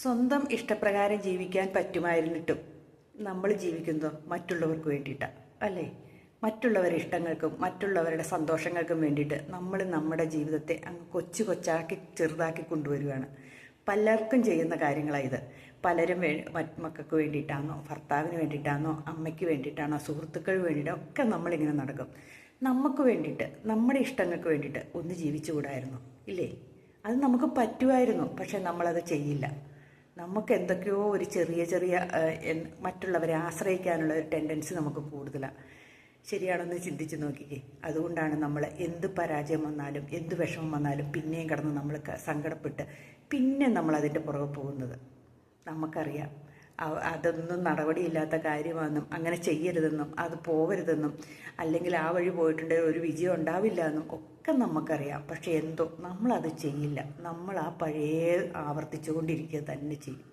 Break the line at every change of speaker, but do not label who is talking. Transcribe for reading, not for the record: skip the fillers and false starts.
സ്വന്തം ഇഷ്ടപ്രകാരം ജീവിക്കാൻ പറ്റുമായിരുന്നിട്ടും നമ്മൾ ജീവിക്കുന്നതോ മറ്റുള്ളവർക്ക് വേണ്ടിയിട്ടാണ്, അല്ലേ? മറ്റുള്ളവരുടെ ഇഷ്ടങ്ങൾക്കും മറ്റുള്ളവരുടെ സന്തോഷങ്ങൾക്കും വേണ്ടിയിട്ട് നമ്മൾ നമ്മുടെ ജീവിതത്തെ അങ്ങ് കൊച്ചു കൊച്ചാക്കി ചെറുതാക്കി കൊണ്ടുവരികയാണ്. പലർക്കും ചെയ്യുന്ന കാര്യങ്ങളാണ് ഇത്. പലരും മക്കൾക്ക് വേണ്ടിയിട്ടാണോ, ഭർത്താവിന് വേണ്ടിയിട്ടാണോ, അമ്മയ്ക്ക് വേണ്ടിയിട്ടാണോ, സുഹൃത്തുക്കൾക്ക് വേണ്ടിയിട്ടോ ഒക്കെ നമ്മളിങ്ങനെ നടക്കും. നമുക്ക് വേണ്ടിയിട്ട്, നമ്മുടെ ഇഷ്ടങ്ങൾക്ക് വേണ്ടിയിട്ട് ഒന്ന് ജീവിച്ചുകൂടായിരുന്നു, ഇല്ലേ? അത് നമുക്ക് പറ്റുമായിരുന്നു, പക്ഷെ നമ്മളത് ചെയ്യില്ല. നമുക്ക് എന്തൊക്കെയോ ഒരു ചെറിയ ചെറിയ മറ്റുള്ളവരെ ആശ്രയിക്കാനുള്ള ഒരു ടെൻഡൻസി നമുക്ക് കൂടുതലാണ്. ശരിയാണെന്ന് ചിന്തിച്ച് നോക്കിക്കേ. അതുകൊണ്ടാണ് നമ്മൾ എന്ത് പരാജയം വന്നാലും എന്ത് വിഷമം വന്നാലും പിന്നെയും കടന്ന് നമ്മൾ സങ്കടപ്പെട്ട് പിന്നെ നമ്മൾ അതിൻ്റെ പുറകെ പോകുന്നത്. നമുക്കറിയാം അതൊന്നും നടപടിയില്ലാത്ത കാര്യമാണെന്നും അങ്ങനെ ചെയ്യരുതെന്നും അത് പോകരുതെന്നും അല്ലെങ്കിൽ ആ വഴി പോയിട്ടുണ്ടെങ്കിൽ ഒരു വിജയം ഉണ്ടാവില്ല എന്നും ഒക്കെ നമുക്കറിയാം. പക്ഷെ എന്തോ നമ്മളത് ചെയ്യില്ല. നമ്മൾ ആ പഴയ ആവർത്തിച്ചു കൊണ്ടിരിക്കുക തന്നെ ചെയ്യും.